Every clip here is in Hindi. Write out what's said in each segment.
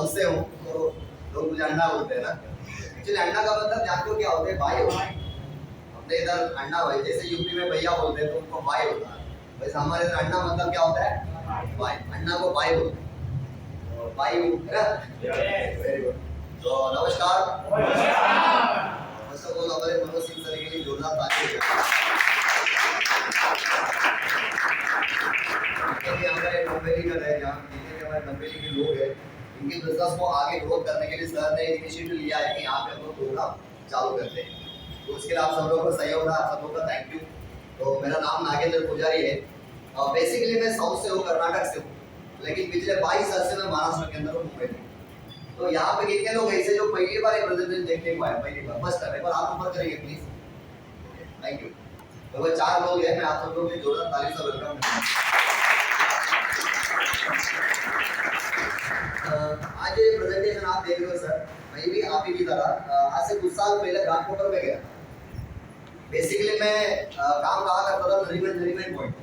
साउथ से हूँ तो लोग मुझे अंडा बोलते हैं ना। एक्चुअली अंडा का मतलब जानते हो क्या होता है? भाई होता है। अपने इधर अंडा भाई, जैसे यूपी में भैया बोलते हैं तो उनको भाई होता है, वैसे हमारे इधर अंडा मतलब क्या होता है? भाई। अंडा को भाई बोलते हैं और भाई है ना। Very good. तो नमस्कार। फर्स्ट ऑफ ऑल हमारे मनोज सिंह सर के लिए जोरदार तालियां। हमारे नंबेली का है, जहाँ जितने भी हमारे नंबेली के लोग हैं, इनके बिजनेस को आगे ग्रोथ करने के लिए सर ने इनिशिएटिव लिया है कि यहाँ पे हम लोग प्रोग्राम चालू करते हैं। तो उसके लिए आप सब लोगों का सहयोग रहा, आप सब लोगों का थैंक यू। तो मेरा नाम नागेंद्र पुजारी है। बेसिकली मैं साउथ से हूँ, कर्नाटक से हूँ, लेकिन पिछले 22 साल से मैं महाराष्ट्र के अंदर हूँ, मुंबई में। तो यहाँ पे कितने लोग ऐसे जो पहली बार एक प्रेजेंटेशन देखने को आए? पहली बार, फर्स्ट टाइम। एक बार आप ऊपर करिए प्लीज। Thank you. तो वो 4 लोग हैं, मैं आप सब लोगों की जोरदार ताली से वेलकम। आज ये प्रेजेंटेशन आप देख रहे हो सर, मैं भी आप ही की तरह आज से कुछ साल पहले घाटकोपर में गया। बेसिकली मैं काम कहा करता था नरीमन पॉइंट।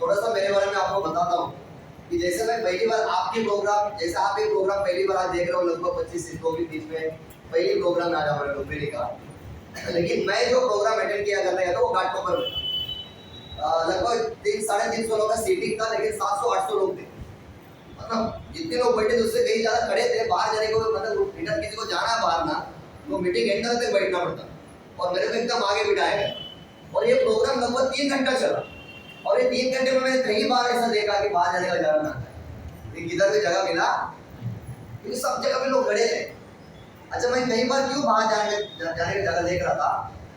थोड़ा सा मेरे बारे में आपको बताता हूँ कि जैसे मैं पहली बार आपके प्रोग्राम, जैसे आप ये प्रोग्राम पहली बार आज देख रहे हो, लगभग 25 सिखों के बीच में पहली प्रोग्राम आज हमारे डोंबिवली का। लेकिन मैं जो प्रोग्राम अटेंड किया कर रहा था वो घाटकोपर में लगभग 300-350 लोगों का सीटिंग था, लेकिन 700-800 लोग थे। मतलब जितने लोग बैठे थे उससे कहीं ज्यादा खड़े थे। बाहर जाने को मतलब इधर किसी को जाना बाहर ना, तो मीटिंग एंड तक बैठना पड़ता और मेरे को एकदम आगे बिठाया गया। और ये प्रोग्राम लगभग 3 घंटा चला और ये 3 घंटे में मैंने कई बार ऐसा देखा कि बाहर जाने का जगह ना है, किधर भी जगह मिला क्योंकि सब जगह पे लोग खड़े थे। अच्छा, मैं कई बार क्यों बाहर जाने की जगह देख रहा था?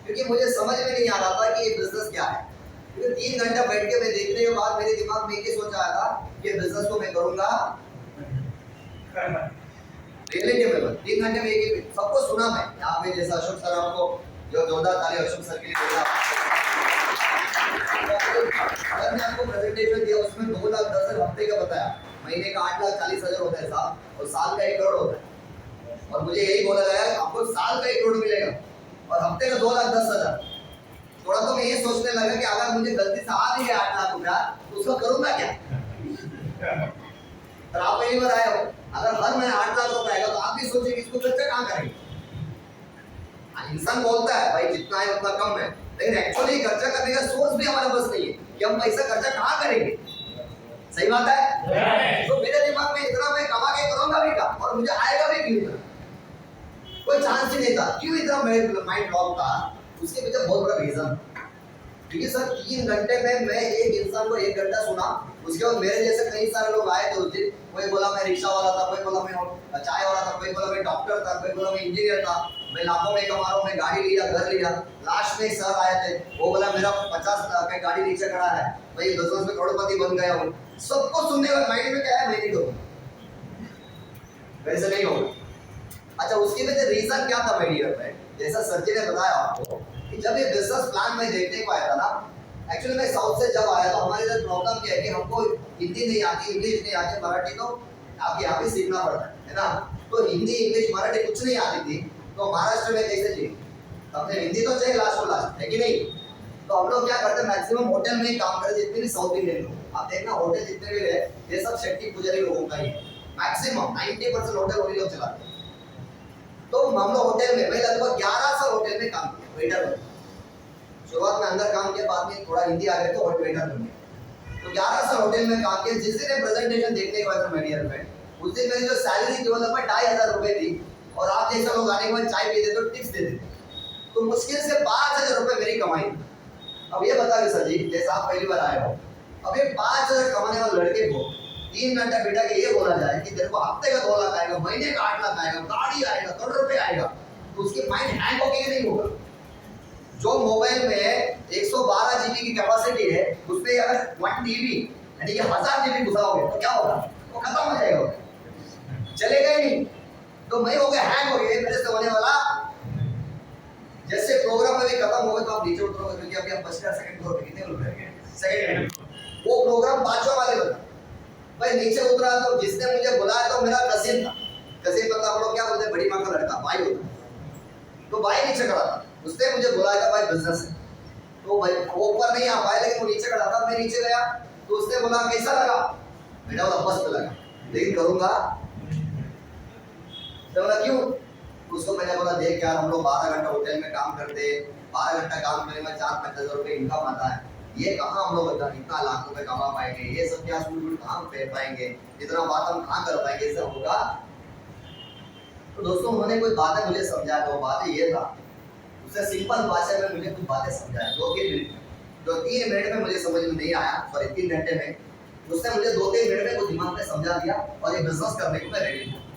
क्योंकि मुझे समझ में नहीं आ रहा था कि ये बिजनेस क्या है। क्योंकि 3 घंटा बैठ के मैं देखने के बाद मेरे दिमाग में ये सोच आया था कि बिजनेस को मैं करूंगा रियलिटी में। 3 घंटे में एक सबको सुना मैं यहाँ पे, जैसा अशोक सर, आपको जो जोरदार ताली अशोक सर के लिए देगा। सर ने आपको प्रेजेंटेशन दिया, उसमें 2,10,000 हफ्ते का बताया, महीने का 8,40,000 होता है साहब, और साल का 1 करोड़ होता है। और मुझे यही बोला गया आपको साल का 1 करोड़ मिलेगा और हफ्ते का 2,10,000। थोड़ा तो मैं ये सोचने लगा कि अगर मुझे गलती से आ भी गया 8 लाख रुपया तो उसका करूंगा क्या? तो आप पहली बार आए हो, अगर हर महीने 8 लाख रुपया आएगा तो आप भी सोचिए कि इसको खर्चा कहाँ करेंगे? इंसान बोलता है भाई जितना है उतना कम है, लेकिन एक्चुअली खर्चा करने का सोर्स भी हमारे पास नहीं है कि हम पैसा खर्चा कहाँ करेंगे। सही बात है? तो मेरे दिमाग में इतना मैं कमा के करूंगा भी क्या और मुझे आएगा भी क्यों? कोई चांस ही नहीं था। क्यों इतना मेरे माइंड ब्लॉक था? उसके पीछे बहुत बड़ा रीजन। क्योंकि सर 3 घंटे में मैं एक इंसान को 1 घंटा सुना, उसके बाद मेरे जैसे कई सारे लोग आए थे उस दिन। कोई बोला मैं रिक्शा वाला था, कोई बोला मैं चाय वाला था, कोई बोला मैं डॉक्टर था, कोई बोला मैं इंजीनियर था, मैं लाखों में कमा रहा हूँ, मैं गाड़ी लिया, घर लिया। लास्ट में एक सर आए थे, वो बोला मेरा 50 लाख का गाड़ी नीचे खड़ा है, भाई बिजनेस में करोड़पति बन गया हूँ। सबको सुनने का माइंड में क्या है? मैं नहीं करूँगा, वैसे नहीं होगा। अच्छा, उसके पीछे रीजन क्या था मेरी में? जैसा सर जी ने बताया आपको कि जब ये बिजनेस प्लान में देखने को आया था ना, एक्चुअली मैं साउथ से जब आया तो हमारे इधर प्रॉब्लम क्या है कि हमको हिंदी नहीं आती, इंग्लिश नहीं आती, मराठी तो आप यहाँ पे सीखना पड़ता है ना। तो हिंदी, इंग्लिश, मराठी कुछ नहीं आती थी, तो महाराष्ट्र में कैसे चाहिए? अपने हिंदी तो चाहिए लास्ट और लास्ट, है कि नहीं? तो हम लोग क्या करते हैं, मैक्सिमम होटल में ही काम करते, जितने भी साउथ इंडियन लोग आप देखना, होटल जितने भी है ये सब शेट्टी पुजारी लोगों का ही है। मैक्सिमम 90% होटल वही लोग चलाते हैं। तो हम लोग होटल में, मैं लगभग 11 साल होटल में काम किया, वेटर बन। शुरुआत में अंदर काम किया, बाद में थोड़ा हिंदी आ गया तो वेटर बन गया। तो 11 साल होटल में काम किया। जिस दिन प्रेजेंटेशन देखने के बाद मेडियर में, उस दिन मेरी जो सैलरी थी वो लगभग 2,500 रुपए थी, और आप जैसे लोग आने के बाद चाय पीते तो टिप्स देते थे, तो मुश्किल से 5,000 रुपए मेरी कमाई। अब ये बताइए सर जी, जैसे आप पहली बार आए हो, अब ये 5,000 कमाने वाले लड़के को 3 घंटा बिठा के ये बोला जाए कि तेरे को हफ्ते का 2 लाख आएगा, महीने का 8 लाख आएगा, गाड़ी आएगा, करोड़ रुपए आएगा, तो उसके माइंड हैंग होके नहीं होगा। जो मोबाइल में 112 जीबी की कैपेसिटी है, उसमें अगर 1 टीबी यानी कि 1000 जीबी घुसाओगे तो क्या होगा? वो खत्म हो जाएगा, चलेगा ही नहीं। तो मैं हो गया हैंग हो गया, मेरे से होने वाला। जैसे प्रोग्राम में भी खत्म हो गया तो आप नीचे उतरोगे, क्योंकि अभी आप 50 सेकंड फ्लोर पे कितने लोग रह गए? सेकंड। वो प्रोग्राम 5वां वाले बता, मैं नीचे उतरा तो जिसने मुझे बुलाया तो मेरा कजिन था। कजिन मतलब हम लोग क्या बोलते हैं, बड़ी माँ का लड़का, भाई होता है। तो भाई नीचे खड़ा था, उसने मुझे बुलाया था, भाई बिजनेस है। तो भाई वो ऊपर नहीं आ पाया, लेकिन वो नीचे खड़ा था। मैं नीचे गया तो उसने बोला कैसा लगा? बेटा बोला मस्त लगा, लेकिन करूंगा तो बोला क्यों? उसको मैंने बोला देख यार हम लोग 12 घंटा होटल में काम करते, 12 घंटा काम करने में 4-5 हज़ार रुपये इनकम आता है, ये कहाँ हम लोग इतना लाख रुपए कमा पाएंगे, ये सब क्या स्कूल कहाँ पे पाएंगे, इतना बात हम कहाँ कर पाएंगे, इससे होगा। तो दोस्तों उन्होंने कोई बातें मुझे समझाया, तो बातें ये था, उससे सिंपल भाषा में मुझे कुछ बातें समझाया 2-3 मिनट में, जो 3 मिनट में मुझे समझ में नहीं आया, सॉरी 3 घंटे में, उसने मुझे 2-3 मिनट में वो दिमाग में समझा दिया और ये बिजनेस करने को मैं रेडी हूँ।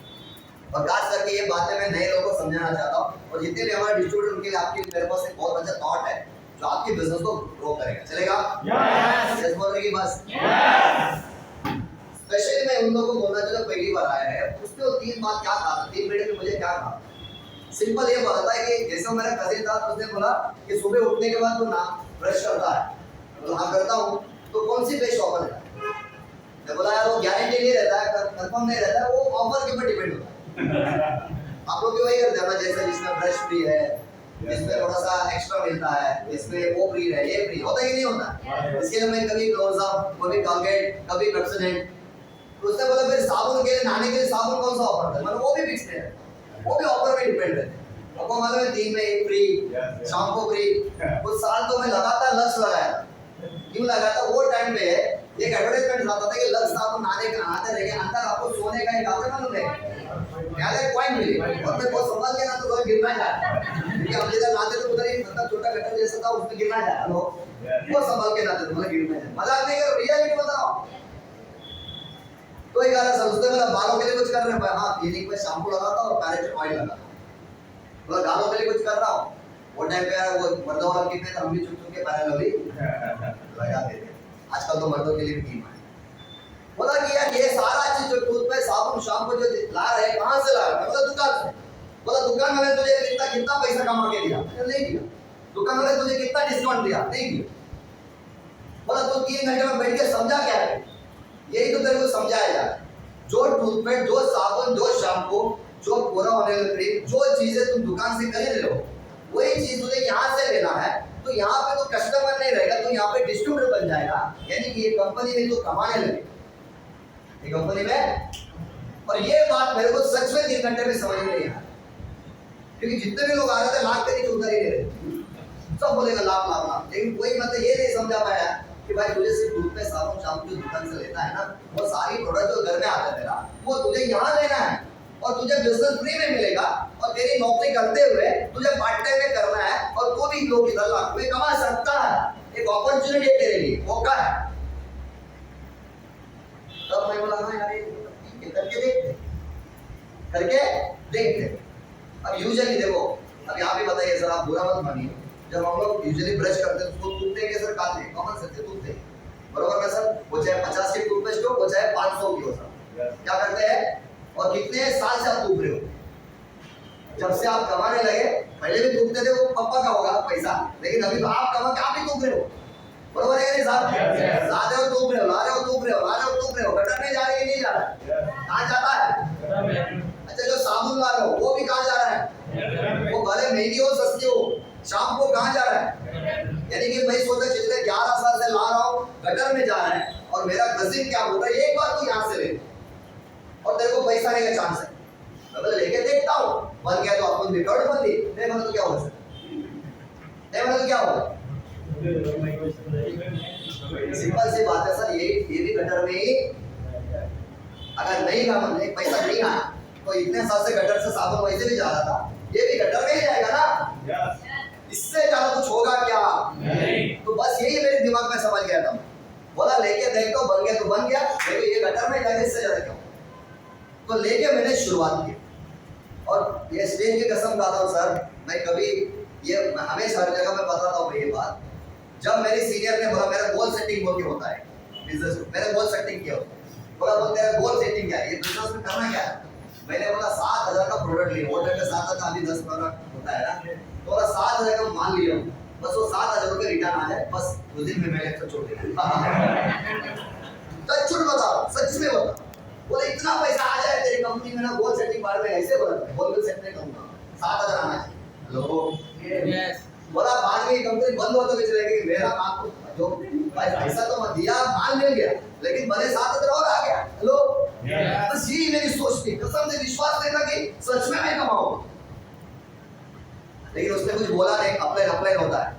और खास करके ये बातें मैं नए लोगों को समझाना चाहता हूँ, और जितने भी हमारे डिस्ट्रीब्यूटर उनके लिए आपके मेरे पास एक बहुत अच्छा थॉट है जो आपके बिजनेस को ग्रो करेगा। चलेगा? यस बोल रहे कि बस स्पेशली मैं उन लोगों को बोलना चाहता हूँ पहली बार आया है, उसने वो 3 बात क्या कहा, 3 मिनट में मुझे क्या कहा। सिंपल ये बोला था कि जैसे मेरा कजिन था, उसने बोला कि सुबह उठने के बाद तो ना ब्रश करता है, तो हाँ करता हूँ, तो कौन सी बेस्ट ऑफर है? मैं बोला यार वो गारंटी नहीं रहता है, कंफर्म नहीं रहता है, वो ऑफर के ऊपर डिपेंड होता है। आप लोग भी वही करते हैं ना, जैसे जिसमें ब्रश फ्री है, जिसमें थोड़ा सा एक्स्ट्रा मिलता है, इसमें वो फ्री है, ये फ्री होता है कि नहीं होता? इसके लिए मैं कभी क्लोज अप, कभी कॉलगेट, कभी पेप्सोडेंट, तो उसने बोला फिर साबुन के लिए, नहाने के लिए साबुन कौन सा ऑफर है? मतलब वो भी फिक्स है, वो भी ऑफर पे डिपेंड है। आपको मालूम है 3 में 1 फ्री, शैम्पू फ्री। कुछ साल तो मैं लगातार लक्स लगाया, क्यों लगाया था? वो टाइम पे एक एडवर्टाइजमेंट आता था कि लक्स साबुन नहाने का आते रहेंगे, अंदर आपको सोने का एक आता मालूम है, याद है पॉइंट मिली, और मैं बहुत समझ गया ना, तो वो गिरना जाता, क्योंकि हम जिधर नहाते थे उधर ही मतलब छोटा गटर जैसा था, उसमें गिरना जाता, वो संभाल के नहाते थे, मतलब गिरना जाता, मजाक नहीं करो, रियलिटी बताओ। तो एक आधा सर उसने बोला बालों के लिए कुछ कर रहे हैं, हाँ क्लिनिक में शैम्पू लगाता और पैराशूट ऑयल लगाता, बोला गालों के लिए कुछ कर रहा हूँ, वो टाइम पे यार वो मर्दों वाला किट में हम भी चुप चुप के पैरालवी लगा देते, आजकल तो मर्दों के लिए भी टीम है। बोला कि यार ये सारा चीज जो टूथपेस्ट साबुन शैम्पू जो ला रहे हैं कहाँ से ला रहे हैं? बोला दुकान से। बोला दुकान वाले तुझे कितना कितना पैसा कमा के दिया? नहीं दिया। दुकान वाले तुझे कितना डिस्काउंट दिया? नहीं दिया। बोला तू 3 घंटे में बैठ के समझा क्या है? यही तो तेरे को समझाया यार, जो टूथपेस्ट, जो साबुन, जो शैम्पू, जो पूरा होने वाला क्रीम, जो चीजें तुम दुकान से खरीद रहे हो, वही चीज तुझे यहाँ से लेना है, तो यहाँ पे तो कस्टमर नहीं रहेगा, तो यहाँ पे डिस्ट्रीब्यूटर बन जाएगा, यानी कि ये कंपनी में तो कमाने लगे, ये कंपनी में। और ये बात मेरे को सच में 3 घंटे में समझ में नहीं आया, क्योंकि जितने भी लोग आ रहे थे लाख के नीचे उतर ही नहीं रहे, सब बोलेगा लाख लाख लाख, लेकिन कोई मतलब ये नहीं समझा पाया कि भाई तुझे सिर्फ दूध पे साबुन शैम्पू जो दुकान से लेता है ना, वो सारी प्रोडक्ट जो घर में आता है तेरा, वो तुझे यहाँ लेना है, और तुझे बिजनेस फ्री में मिलेगा, और तेरी नौकरी करते हुए तुझे पार्ट टाइम में करना है, और तू भी लोग इधर लाख रुपए कमा सकता है, एक अपॉर्चुनिटी है तेरे लिए, मौका है। तब मैं बोला हाँ यार ये करके देखते। अब यूजुअली देखो, अब यहाँ पे बताइए सर, आप बुरा मत मानिए, जब हम लोग यूजुअली ब्रश करते हैं तो उसको टूथते के सर काटते हैं, कॉमन सेंस से टूथते, बरोबर ना सर? वो चाहे 50 की टूथपेस्ट हो, वो चाहे 500 की हो सर, क्या करते हैं? और कितने साल से आप टूथ रहे हो? जब से आप कमाने लगे, पहले भी टूथते थे, वो पापा का होगा पैसा, लेकिन अभी तो आप कमा के आप ही टूथ रहे हो, बरोबर है नहीं साहब? ला रहे हो टूथ रहे हो, ला रहे हो टूथ रहे हो, ला रहे हो टूथ रहे हो, गटर में जा रहे हैं कि नहीं जा रहा है? कहाँ जाता है? अच्छा जो साबुन ला रहे हो वो भी कहाँ जा रहा है? वो भले महंगी हो सस्ती हो, शाम को कहाँ जा रहा है? यानी कि मैं सोचा पिछले 11 साल से ला रहा हूँ, गटर में जा रहा है, और मेरा कजिन क्या बोल रहा है, एक बार तू यहाँ से ले और तेरे को पैसा आने का चांस है। मैं बोला लेके देखता हूँ, बन गया तो अपन रिकॉर्ड बन दी, नहीं बना तो क्या होगा सर? नहीं बना तो क्या होगा? सिंपल सी बात है सर, ये भी गटर में ही, अगर नहीं का मन पैसा नहीं आया तो इतने साल से गटर से साबुन वैसे भी जा रहा था, ये भी गटर में ही जाएगा ना, इससे ज्यादा कुछ होगा क्या? नहीं। तो बस यही मेरे दिमाग में समझ गया था, बोला लेके देख तो बन गया तो बन गया, लेकिन ये गटर में जाएगा, इससे ज्यादा क्या? तो लेके मैंने शुरुआत की, और ये स्टेज की कसम खाता हूँ सर, मैं कभी ये हमेशा हर जगह में बताता हूँ ये बात, जब मेरी सीनियर ने बोला मेरा गोल सेटिंग बोल के होता है बिजनेस में, मैंने गोल सेटिंग किया, बोला बोल तेरा गोल सेटिंग क्या है, ये बिजनेस में करना क्या है? मैंने बोला 7,000 का प्रोडक्ट लिया, होटल में 7,000 का अभी 10 प्रोडक्ट होता है ना, तो बोला 7,000 का मान लिया, बस वो 7,000 रुपये रिटर्न आ जाए, बस उस दिन में मैं लेक्चर छोड़ देता। सच बताओ, सच में बताओ, बोले इतना पैसा आ जाए तेरी कंपनी में ना, गोल सेटिंग बारे में ऐसे बोला, गोल सेट नहीं करूंगा, 7,000 आना चाहिए। हेलो यस, बोला बाद में कंपनी बंद हो तो भी चलेगी, मेरा काम तो जो भाई पैसा तो मत दिया, माल मिल गया, लेकिन बने 7,000 और आ गया। हेलो बस यही मेरी सोच थी, कसम से विश्वास लेना कि सच में मैं कमाऊंगा। लेकिन उसने कुछ बोला नहीं, अप्लाइन अप्लाइन होता है,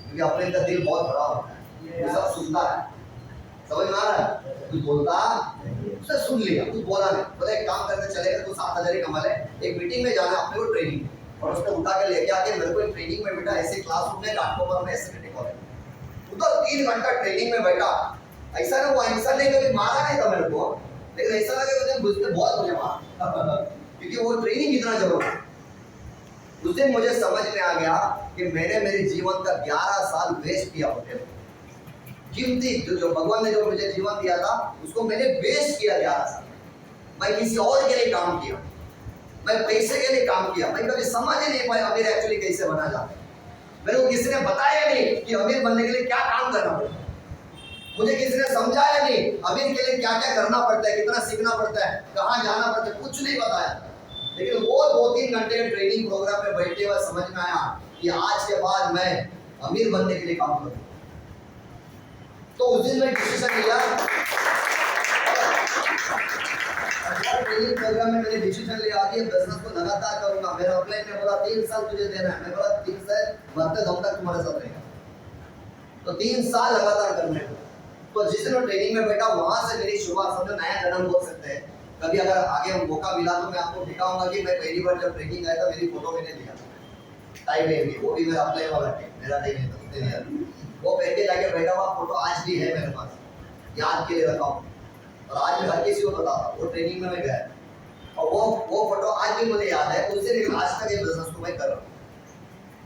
क्योंकि अप्लाइन का दिल बहुत बड़ा होता है, वो सब सुनता है, समझ में आ रहा है? कुछ बोलता उसने सुन लिया, कुछ बोला नहीं, बोला एक काम करके चलेगा, तू 7,000 ही कमा ले, एक मीटिंग में जाना अपने को ट्रेनिंग, और उसने उठा के लेके आके मेरे को एक ट्रेनिंग में बैठा, ऐसे क्लासरूम में घाटकोपर में ऐसे मीटिंग हो रही, उधर 3 घंटा ट्रेनिंग में बैठा। ऐसा ना, वो इंसान ने कभी मारा नहीं था मेरे को, लेकिन ऐसा लगा मुझे बहुत मुझे मारा क्योंकि वो ट्रेनिंग इतना जबरदस्त। उस दिन मुझे समझ में आ गया कि मैंने मेरे जीवन का 11 साल वेस्ट किया होते, कीमती जो भगवान ने जो मुझे जीवन दिया था उसको मैंने वेस्ट किया 11 साल। मैं किसी और के लिए काम किया, मैं पैसे के लिए काम किया, मैं कभी समझ ही नहीं पाया अमीर एक्चुअली कैसे बना जाता है। मेरे को किसी ने बताया नहीं कि अमीर बनने के लिए क्या काम करना पड़ता है, मुझे किसी ने समझाया नहीं अमीर के लिए क्या क्या करना पड़ता है, कितना सीखना पड़ता है, कहाँ जाना पड़ता है, कुछ नहीं बताया। लेकिन वो 2-3 घंटे के ट्रेनिंग प्रोग्राम में बैठे हुए समझ में आया कि आज के बाद मैं अमीर बनने के लिए काम करूँ। तो उस दिन मैं डिसीजन लिया, ट्रेनिंग प्रोग्राम में मैंने डिसीजन लिया कि बिजनेस को लगातार करूंगा। मेरा अपलाइन ने बोला 3 साल तुझे देना है, मैं बोला 3 साल मरते दम तक तुम्हारे साथ रहेगा, तो 3 साल लगातार करने को। तो जिस दिन ट्रेनिंग में बैठा वहां से मेरी शुरुआत, समझो नया जन्म बोल सकते हैं। कभी अगर आगे मौका मिला तो मैं आपको दिखाऊंगा कि मैं पहली बार जब ट्रेनिंग आया था मेरी फोटो मैंने लिया टाइम में, वो भी मेरा अपलाइन वाला है, मेरा नहीं है तो लिया, वो पहन के जाके बैठा हुआ फोटो आज भी है मेरे पास, याद के लिए रखा हूँ और आज भी हर किसी को बताता। वो ट्रेनिंग में मैं गया और वो फोटो आज भी मुझे याद है, उससे लेकर आज तक ये बिजनेस को मैं कर रहा हूँ।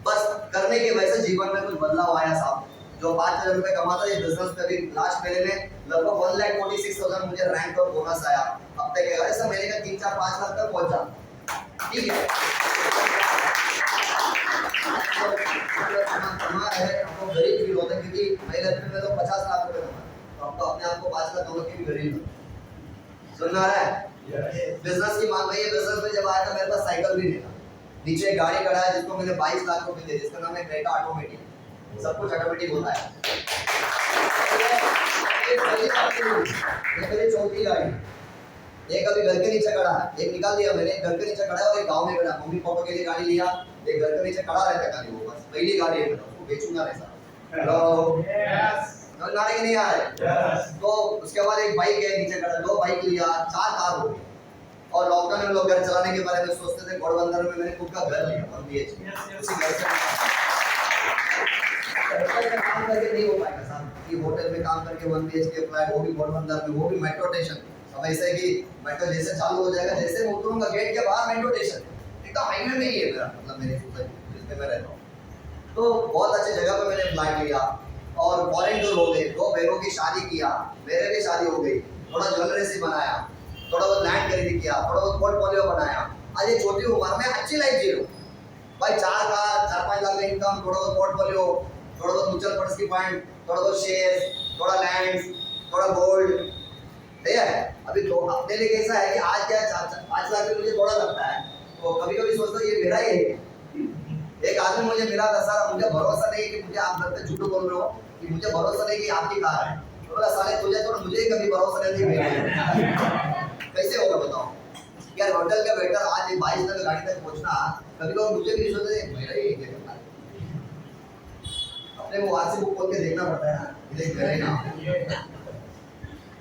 बस करने के वजह से जीवन में कुछ बदलाव आया साहब। जो 5,000 रुपए कमाता है बिजनेस में, भी लास्ट महीने में लगभग 1,46,000 मुझे रैंक और बोनस आया। हफ्ते के ऐसा महीने का 3, 4, 5 लाख तक पहुंचा, ठीक है। कमा है आपको गरीब फील होता है, क्योंकि पहले में तो 50 लाख रुपए कमा, तो आपको अपने आप को 5 लाख कमा के भी गरीब सुनना है। बिजनेस की मांग, ये बिजनेस में जब आया था मेरे पास साइकिल भी नहीं था, नीचे गाड़ी खड़ा है जिसको मैंने 22 लाख रुपए दिए, जिसका नाम है क्रेटा ऑटोमेटिक, सब कुछ ऑटोमेटिक होता है। ये मेरी चौथी गाड़ी, एक अभी घर के नीचे खड़ा है, एक निकाल दिया मैंने, घर के नीचे खड़ा है और एक गांव में खड़ा, मम्मी पापा के लिए गाड़ी लिया, एक घर के नीचे खड़ा रहता है खाली, वो बस पहली गाड़ी है, उसको बेचूंगा नहीं साहब। हेलो यस, गाड़ी नहीं आ रहे तो उसके बाद एक बाइक है नीचे खड़ा, 2 बाइक लिया, 4 कार हो गई। और लॉकडाउन में लोग घर चलाने के बारे में सोचते थे, घोड़बंदर में मैंने खुद का घर लिया 1 BHK, उसी घर से काम करके नहीं हो पाएगा साहब, कि होटल में काम करके 1 BHK फ्लैट, वो भी घोड़बंदर में, वो भी मेट्रो स्टेशन। अब ऐसे कि मेट्रो जैसे चालू हो जाएगा, जैसे मैं उतरूंगा गेट के बाहर मेट्रो स्टेशन, एकदम हाईवे में ही है मेरा, मतलब मेरे सोसाइटी जिसमें मैं रहता हूँ। तो बहुत अच्छी जगह पे मैंने फ्लैट लिया और फॉरेन टूर हो गए, 2 बहनों की शादी किया, मेरे भी शादी हो गई, थोड़ा ज्वेलरी से बनाया, थोड़ा बहुत लैंड खरीदी किया, थोड़ा बहुत पोर्टफोलियो बनाया। आज ये छोटी उम्र में अच्छी लाइफ जी रहा हूँ भाई, 4 कार, 4-5 लाख का इनकम, थोड़ा बहुत पोर्टफोलियो, थोड़ा बहुत म्यूचुअल फंड्स की फंड, थोड़ा बहुत शेयर्स, थोड़ा लैंड, थोड़ा गोल्ड, ठीक है। अभी तो अपने लिए कैसा है कि आज क्या 5 लाख मुझे थोड़ा लगता है, तो कभी कभी सोचता हूँ ये मेरा ही है। एक आदमी मुझे मिला था, सर मुझे भरोसा नहीं कि मुझे आप घर पे झूठ बोल रहे हो, कि मुझे भरोसा नहीं कि आपकी कार है। तो बोला साले तुझे तो मुझे कभी भरोसा नहीं कैसे होगा बताओ यार। होटल का वेटर आज 22 तक गाड़ी तक पहुंचना, कभी कभी मुझे भी सोचते मेरा ही है, अपने वो आरसी बुक खोल के देखना पड़ता है ना, ये करे ना।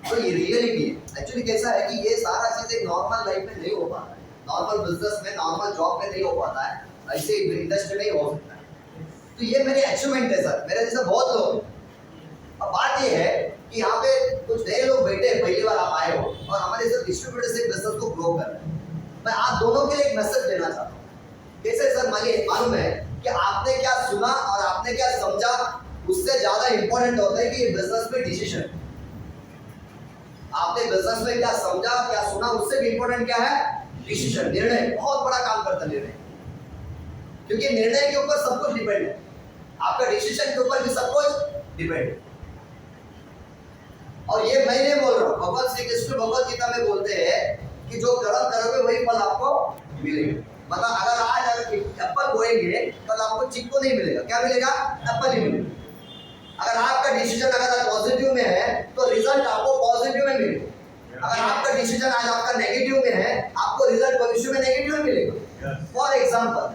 तो ये रियलिटी है एक्चुअली। कैसा है कि ये सारा चीज एक नॉर्मल लाइफ में नहीं हो पाता है, नॉर्मल बिजनेस में, नॉर्मल जॉब में नहीं हो पाता है, ऐसे इंडस्ट्री में ही हो सकता है। तो ये मेरी अचीवमेंट है सर, मेरे जैसे बहुत लोग। अब बात ये है कि यहाँ पे कुछ नए लोग बैठे हैं, पहली बार आप आए हो और हमारे जैसे डिस्ट्रीब्यूटर से बिजनेस को ग्रो कर रहे हैं। मैं आप दोनों के लिए एक मैसेज देना चाहता हूँ। कैसे सर, मालूम है कि आपने क्या सुना और आपने क्या समझा, उससे ज्यादा इंपॉर्टेंट होता है कि ये बिजनेस में डिसीजन, आपने बिजनेस में क्या समझा क्या सुना, उससे भी इंपॉर्टेंट क्या है, डिसीजन, निर्णय। बहुत बड़ा काम करता है निर्णय, क्योंकि निर्णय के ऊपर सब कुछ डिपेंड है, आपका डिसीजन के ऊपर भी सब कुछ डिपेंड है। और ये मैं नहीं बोल रहा हूँ, भगवान श्री कृष्ण भगवत गीता में बोलते हैं कि जो कर्म करोगे वही फल आपको मिलेगा। मतलब अगर आज अगर एप्पल बोएंगे कल आपको चिक्कू नहीं मिलेगा, क्या मिलेगा, एप्पल ही मिलेगा। अगर आपका डिसीजन अगर पॉजिटिव में है तो रिजल्ट आपको पॉजिटिव में मिलेगा। अगर आपका डिसीजन आज आपका नेगेटिव में है, आपको रिजल्ट भविष्य में नेगेटिव मिलेगा। फॉर एग्जांपल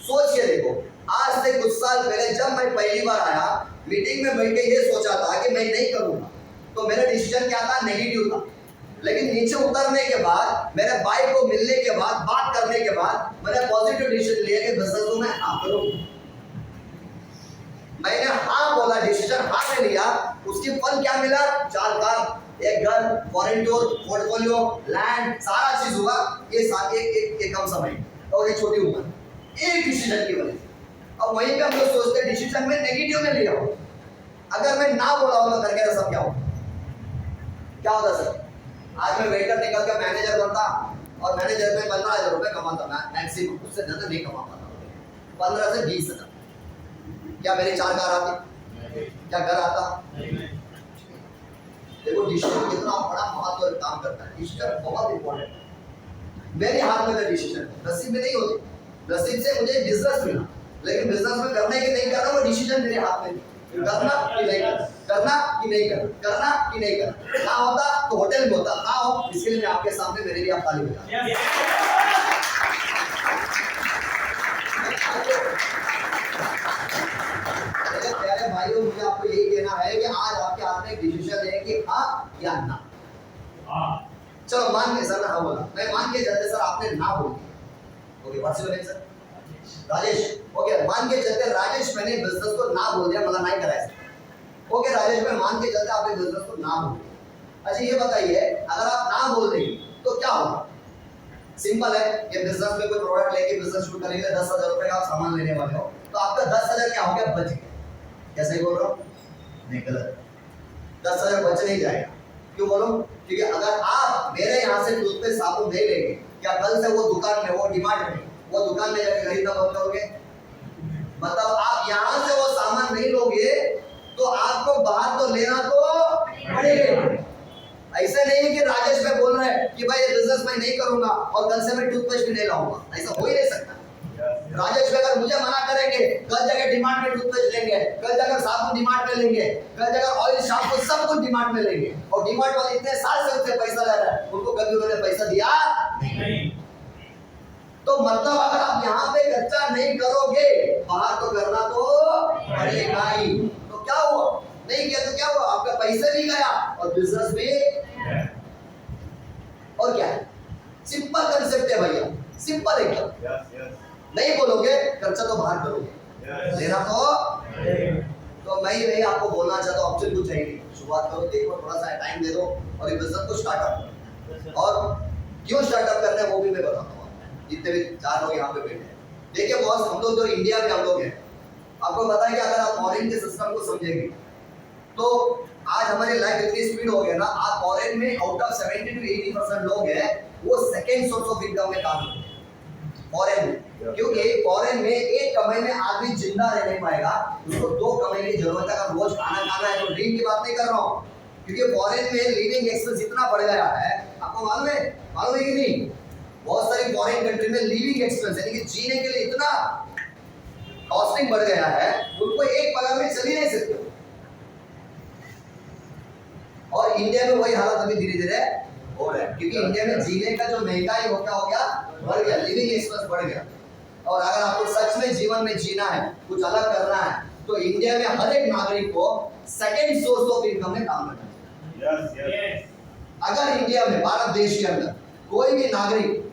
सोच के देखो, आज से कुछ साल पहले जब मैं पहली बार आया मीटिंग में बैठ के ये सोचा था कि मैं नहीं करूंगा, तो मेरा डिसीजन क्या था? नेगेटिव था। लेकिन नीचे उतरने के बाद, मेरे भाई को मिलने के बाद, बात करने के बाद मैंने पॉजिटिव डिसीजन लिया कि बिजनेस को मैं हाँ करूंगा। मैंने हाँ बोला, डिसीजन हाँ में लिया, उसकी फल क्या मिला? 4 कार, 1 घर, फॉरेन टूर, पोर्टफोलियो, लैंड, सारा चीज हुआ। ये एक कम समय और एक छोटी उम्र, एक डिसीजन की वजह से। अब वहीं पे हम लोग सोचते हैं डिसीजन में नेगेटिव में लिया हो, अगर मैं ना बोला होगा करके तो सब क्या होता सर? आज मैं वेटर निकल कर मैनेजर बनता और मैनेजर में 15,000 रुपए कमाता, मैक्सिमम, उससे ज्यादा नहीं कमा पाता। 15 से 20,000। क्या मेरी 4 कार आती? क्या घर आता? देखो डिसीजन कितना बड़ा महत्व काम करता है। डिसीजन बहुत इंपॉर्टेंट है। मेरे हाथ में था डिसीजन, नसीब में नहीं होती। नसीब से मुझे बिजनेस मिला, लेकिन बिजनेस में करने की नहीं करना, वो डिसीजन मेरे हाथ में नहीं। करना कि नहीं करना, करना कि नहीं करना, करना कि नहीं करना। ना होता तो होटल में होता, ना हो इसके लिए मैं आपके सामने, मेरे लिए आप ताली बजा। प्यारे भाइयों, मुझे आपको यही कहना है कि आज आपके हाथ में एक डिसीजन है कि हाँ या ना। चलो मान के सर हाँ बोला, मैं मान के चलते सर आपने ना बोल दिया, okay what's your name sir? Rajesh. Okay मान के चलते राजेश मैंने बिजनेस को ना बोल दिया, मतलब नहीं कराया। ओके राजेश, मैं मान के चलते आपने बिजनेस को ना बोल दिया। अच्छा ये बताइए, अगर आप ना बोल देंगे तो क्या होगा? सिंपल है, ये बिजनेस में कोई प्रोडक्ट लेके बिजनेस शुरू करेंगे, 10,000 रुपए का आप सामान लेने वाले हो, तो आपका 10,000 क्या हो गया? बच गया। क्या सही बोल रहा हूँ? नहीं गलत। 10,000 बच नहीं जाएगा। क्यों बोलो? क्योंकि अगर आप मेरे यहाँ से टूथपेस्ट साबुन नहीं लेंगे, क्या कल से वो दुकान में, वो डिमांड में, वो दुकान में जाके खरीदना बंद करोगे? मतलब आप यहाँ से वो सामान नहीं लोगे तो आपको बाहर तो लेना तो पड़ेगा। ऐसा नहीं है कि राजेश भाई बोल रहे हैं कि भाई ये बिजनेस मैं नहीं करूंगा और कल से मैं टूथपेस्ट भी नहीं लाऊंगा, ऐसा हो ही नहीं सकता। राजेश भाई अगर मुझे मना करेंगे, कल जगह डिमांड में टूथपेस्ट लेंगे, कल जगह साबुन डिमांड में लेंगे, कल जगह ऑयल शैम्पू सब कुछ डिमांड में लेंगे, और डिमांड वाले इतने साल से उनसे पैसा ले रहा है, उनको कभी उन्होंने पैसा दिया नहीं। तो मतलब अगर आप यहाँ पे खर्चा नहीं करोगे, बाहर तो करना तो पड़ेगा ही। तो क्या हुआ? नहीं किया तो क्या हुआ? आपका पैसा भी गया और बिजनेस भी। और क्या है? सिंपल कंसेप्ट है भैया, सिंपल एकदम। नहीं बोलोगे खर्चा तो बाहर करोगे, लेना तो मैं आपको बोलना चाहता हूँ, ऑप्शन कुछ है नहीं। शुरुआत करो, देखो, थोड़ा सा टाइम दे दो और ये बिजनेस को स्टार्टअप करो। और क्यों स्टार्टअप करना है वो भी मैं बताता हूँ। जितने भी 4 लोग यहाँ पे बैठे हैं, देखिए बॉस, हम लोग जो इंडिया में हम लोग हैं, आपको पता है कि अगर आप फॉरेन के सिस्टम को समझेंगे तो आज हमारी लाइफ इतनी स्पीड हो गया ना, आप फॉरेन में आउट ऑफ 70 to 80% लोग हैं वो सेकंड सोर्स ऑफ इनकम में काम करते हैं फॉरेन में। क्योंकि फॉरेन में एक कमाई में आदमी जिंदा रह नहीं पाएगा, उसको 2 कमाई की जरूरत है। अगर रोज खाना खाना है तो ड्रीम की बात नहीं कर रहा हूँ, क्योंकि फॉरेन में लिविंग एक्सपेंस इतना बढ़ गया है, आपको मालूम है कि नहीं? बहुत सारी फॉरेन कंट्री में लिविंग एक्सपेंस यानी कि जीने के लिए इतना कॉस्टिंग बढ़ गया है, उनको एक पगार में चल ही नहीं सकते। और इंडिया में वही हालत अभी धीरे धीरे हो रहा है, क्योंकि इंडिया में जीने का जो महंगाई हो गया बढ़ गया, लिविंग एक्सपेंस बढ़ गया। और अगर आपको सच में जीवन में जीना है, कुछ अलग करना है, तो इंडिया में हर एक नागरिक को सेकंड सोर्स ऑफ इनकम में काम करना चाहिए। अगर इंडिया में, भारत देश के अंदर कोई भी नागरिक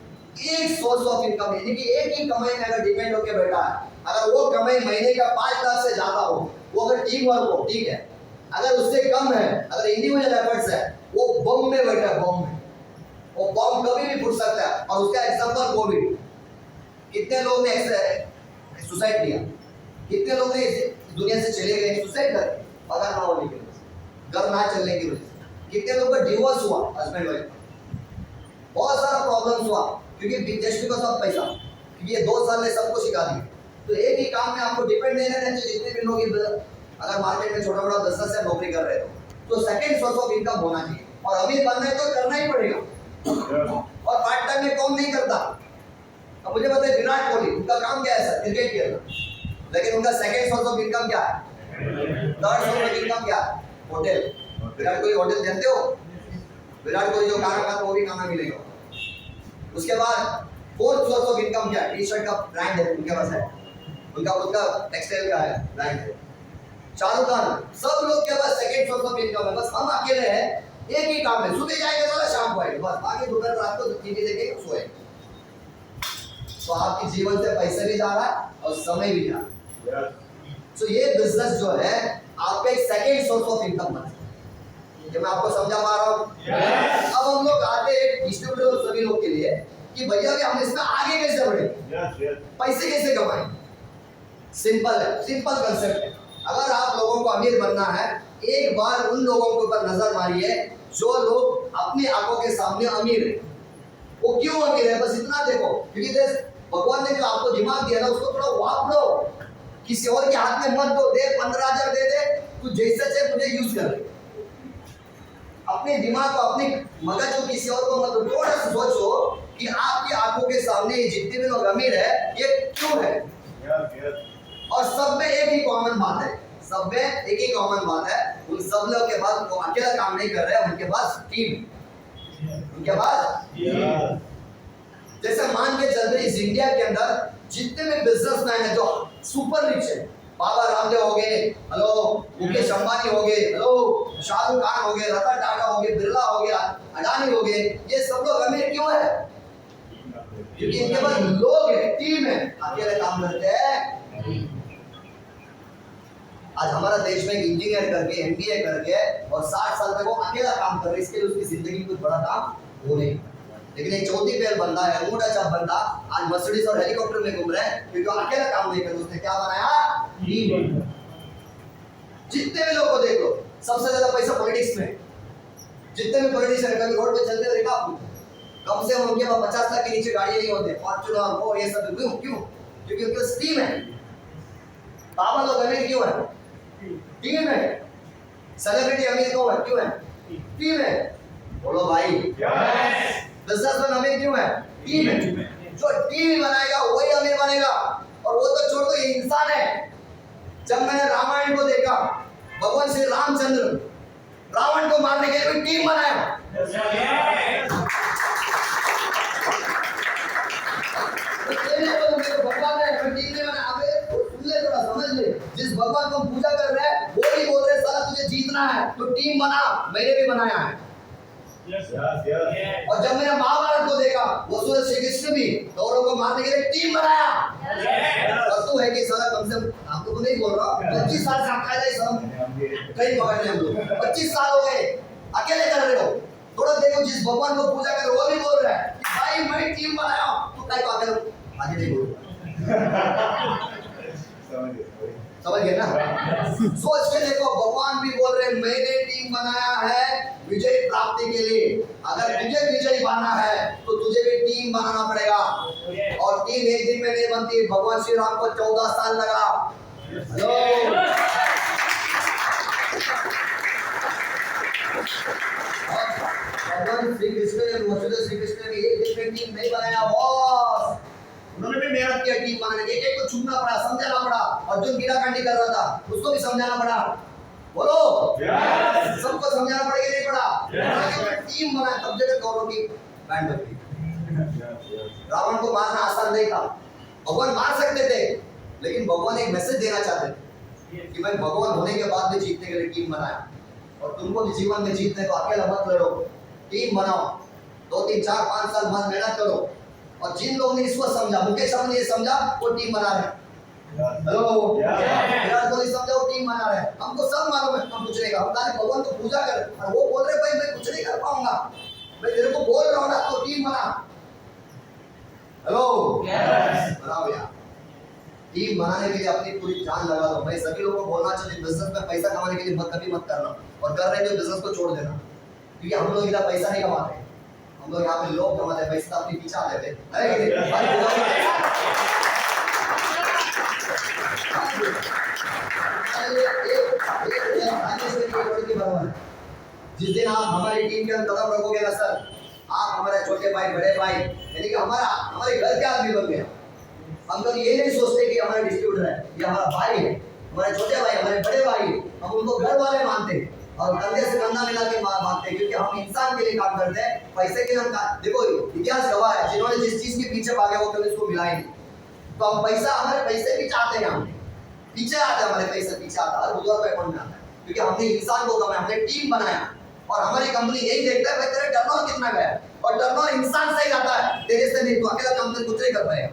एक सोर्स ऑफ इनकम यानी कि एक ही कमाई में अगर डिपेंड होकर बैठा है, अगर वो कमाई महीने का 5 लाख से ज्यादा हो, वो अगर टीम वर्क हो, ठीक है, अगर उससे कम है, अगर इंडिविजुअल एफर्ट्स है, वो बम में बैठा है, बम में, वो बम कभी भी फूट सकता है। और उसका एग्जांपल कोविड, कितने लोग ने सुसाइड किया, कितने लोग ने दुनिया से चले गए सुसाइड करके, पगार ना होने की वजह से, घर ना चलने की वजह से, कितने लोगों का डिवोर्स हुआ हस्बैंड वाइफ, बहुत सारा प्रॉब्लम्स हुआ, क्योंकि जस्ट बिकॉज ऑफ पैसा, क्योंकि ये 2 साल ने सबको सिखा दिया। तो एक ही काम में आपको डिपेंड नहीं रहना चाहिए। जितने भी लोग अगर मार्केट में छोटा मोटा बिजनेस से नौकरी कर रहे हो, तो सेकंड सोर्स ऑफ इनकम होना चाहिए। और अमीर बनना है तो करना ही पड़ेगा। और पार्ट टाइम में कौन नहीं करता? अब मुझे बताइए, विराट कोहली, उनका काम क्या है सर? क्रिकेट खेलना, लेकिन उनका सेकंड सोर्स ऑफ इनकम क्या है? थर्ड सोर्स ऑफ इनकम क्या है? होटल। विराट कोहली होटल जानते हो? विराट कोहली जो गाना गाता है वो भी गाना मिलेगा। उसके बाद फोर्थ सोर्स ऑफ इनकम क्या है? टी शर्ट का ब्रांड है उनके पास है, उनका खुद का टेक्सटाइल का है ब्रांड है। शाहरुख खान, सब लोग के पास सेकंड सोर्स ऑफ इनकम है, बस हम अकेले हैं एक ही काम है, सुबह जाएंगे तो शाम को आएंगे, बस बाकी दोपहर रात को टीवी देखेंगे सोए। तो आपके जीवन से पैसे भी जा रहा है और समय भी जा रहा है। तो ये बिजनेस जो है आपका एक सेकंड सोर्स ऑफ इनकम बन सकता है। ये मैं आपको समझा पा रहा हूँ। अब हम लोग आते हैं डिस्ट्रीब्यूटर सभी लोग के लिए कि भैया भी हम इसमें आगे कैसे बढ़े, पैसे कैसे कमाएं। सिंपल है, सिंपल कंसेप्ट है। अगर आप लोगों को अमीर बनना है, एक बार उन लोगों के ऊपर नजर मारिए जो लोग अपनी आंखों के सामने अमीर है। वो क्यों अमीर है, बस इतना देखो, क्योंकि भगवान ने जो आपको दिमाग दिया ना उसको थोड़ा वाप लो, किसी और के हाथ में मत दो। दे 15,000 दे, तू जैसे चाहे मुझे यूज कर ले। अपने दिमाग को, अपने मगज को किसी और को मत दो। थोड़ा सा सोचो कि आपकी आंखों के सामने जितने भी लोग अमीर है ये क्यों है। और सब में एक ही कॉमन बात है, सब में एक ही कॉमन बात है, उन सब लोग के पास वो अकेला काम नहीं कर रहे हैं, उनके पास टीम, उनके पास जैसे मान के चल रहे इस इंडिया के अंदर जितने भी बिजनेसमैन है जो सुपर रिच है, बाबा रामदेव हो गए, हेलो मुकेश अंबानी हो गए, हेलो शाहरुख खान हो गए, रतन टाटा हो गए, बिरला हो गया, अडानी हो गए, ये सब लोग अमीर क्यों है? क्योंकि इनके पास लोग है, टीम है, अकेले काम करते हैं। आज हमारा देश में इंजीनियर करके एमबीए करके और 60 साल तक वो अकेला काम कर रहे, इसके लिए उसकी जिंदगी में कुछ बड़ा काम हो नहीं। लेकिन एक चौथी पैर बंदा है, अंगूठा छाप बंदा आज मर्सिडीज और हेलीकॉप्टर में घूम रहा है क्योंकि वो अकेला काम नहीं कर रहा, उसने क्या बनाया? टीम। जितने भी लोग को देख लो, सबसे ज्यादा पैसा पॉलिटिक्स में। जितने भी पॉलिटिशियन कभी रोड पे चलते देखा आपको, कम से कम उनके पास 50 लाख के नीचे गाड़ी नहीं होते, फॉर्च्यूनर वो ये सब। क्यों? क्योंकि उनके पास टीम है। बाबा लोग अमीर क्यों है? टीम है। सेलिब्रिटी अमीर क्यों है? क्यों है? टीम है। बोलो भाई, बिजनेसमैन अमीर क्यों है? टीम है। जो टीम बनाएगा वही अमीर बनेगा। और वो तो छोड़ दो, ये इंसान है। जब मैंने रामायण को देखा, भगवान श्री रामचंद्र रावण को मारने के लिए कोई टीम बनाया। भगवान है, टीम ने बनाया। सुन ले, थोड़ा समझ ले, जिस भगवान को हम पूजा कर रहे हैं वो ही बोल रहे साला तुझे जीतना है तो टीम बना। मैंने भी बनाया है। और जब मैंने महाभारत को देखा, वो सूरज श्री कृष्ण भी कौरवों को मारने के लिए टीम बनाया। और तू है कि साला कम से कम, आपको तो नहीं बोल रहा, 25 साल से आपका है सब कहीं पकड़ ले हम लोग। 25 साल हो गए अकेले कर रहे हो। थोड़ा देखो, जिस भगवान को पूजा कर वो भी बोल रहा है कि भाई मैं टीम बनाया, तू क्या बात है आगे नहीं बोल। समझ गए ना? सोच के देखो, भगवान भी बोल रहे मैंने टीम बनाया है विजय प्राप्ति के लिए। अगर तुझे विजय बनना है तो तुझे भी टीम बनाना पड़ेगा। और टीम एक दिन में नहीं बनती। भगवान श्री राम को 14 साल लगा। भगवान श्री कृष्ण ने, श्री कृष्ण ने एक दिन में टीम नहीं बनाया बॉस। उन्होंने भी मेहनत किया टीम बनाने के, एक को चुनना पड़ा, समझाना पड़ा। अर्जुन कीड़ाकांडी कर रहा था, उसको भी समझाना पड़ा। बोलो सबको समझाना पड़ेगा, नहीं पड़ा? टीम बनाया तब जाकर कौरवों की बैंड बजी। रावण को मारना आसान नहीं था। भगवान मार सकते थे, लेकिन भगवान एक मैसेज देना चाहते थे कि भाई भगवान होने के बाद भी जीतने के लिए टीम बनाया। और तुमको भी जीवन में जीतने को अकेला मत लड़ो, टीम बनाओ। 2, 3, 4, 5 साल बाद मेहनत करो। और जिन लोगों ने इसको समझा, मुकेश अंबानी ने समझा, वो टीम बना रहे। हेलो, विराट कोहली समझा, वो टीम बना रहे। हमको सब मालूम है, हम कुछ नहीं कर, हम खाली भगवान को पूजा कर। और वो बोल रहे भाई मैं कुछ नहीं कर पाऊंगा, मैं तेरे को बोल रहा हूँ ना, तो टीम बना। हेलो, बनाओ यार। टीम बनाने के लिए अपनी पूरी जान लगा दो। मैं सभी लोगों को बोलना चाहिए, बिजनेस में पैसा कमाने के लिए कभी मत करना। और कर रहे हो बिजनेस को छोड़ देना, क्योंकि हम लोग इधर पैसा नहीं कमाते, हम लोग यहाँ पे लोग कमाते हैं, पैसा अपनी पीछा लेते हैं। जिस दिन आप हमारी टीम के अंदर कदम रखोगे ना सर, आप हमारे छोटे भाई, बड़े भाई, यानी कि हमारे घर के आदमी बन गए। हम लोग ये नहीं सोचते कि हमारे डिस्ट्रीब्यूटर है, ये हमारा भाई है, हमारे छोटे भाई, हमारे बड़े भाई, हम उनको घर वाले मानते हैं। और कंधे से कंधा मिला के भागते हैं, क्योंकि हम इंसान के लिए काम करते हैं, पैसे के लिए हम देखो इतिहास गवाह है, जिन्होंने जिस चीज के पीछे भागे वो कभी उसको मिला ही नहीं। तो हम पैसा, हमारे पैसे भी चाहते हैं, हम पीछे आते हैं, हमारे पैसे पीछे आता है, हर बुधवार को अकाउंट में आता है, क्योंकि हमने इंसान को कमाया, हमने टीम बनाया, और हमारी कंपनी यही देखता है भाई तेरा टर्नओवर कितना गया, और टर्नओवर इंसान से ही आता है, तेरे से नहीं, तो अकेला काम कुछ नहीं कर पाएगा।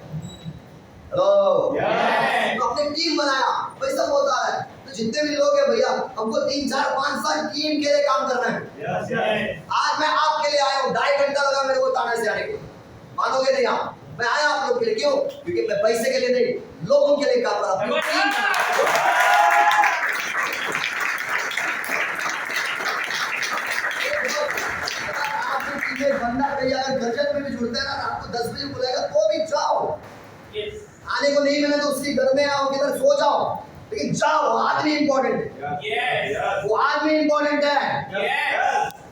हेलो, तो अपने टीम बनाया, पैसा बहुत आ रहा है, तो जितने भी लोग हैं भैया, हमको 3 4 5 साल टीम के लिए काम करना है। आज मैं आपके लिए आया हूँ, 2.5 घंटा लगा मेरे को ताने से आने को, मानोगे नहीं आप, मैं आया आप लोग के लिए, क्यों? क्योंकि मैं पैसे के लिए नहीं, लोगों के लिए काम कर रहा हूँ। बंदा भैया अगर गजब में भी जुड़ता है ना, आपको 10 बजे बुलाएगा तो भी जाओ, आने को नहीं मिले तो उसके घर में आओ, किधर सो जाओ, लेकिन जाओ, आदमी इंपॉर्टेंट है, वो आदमी इंपॉर्टेंट है,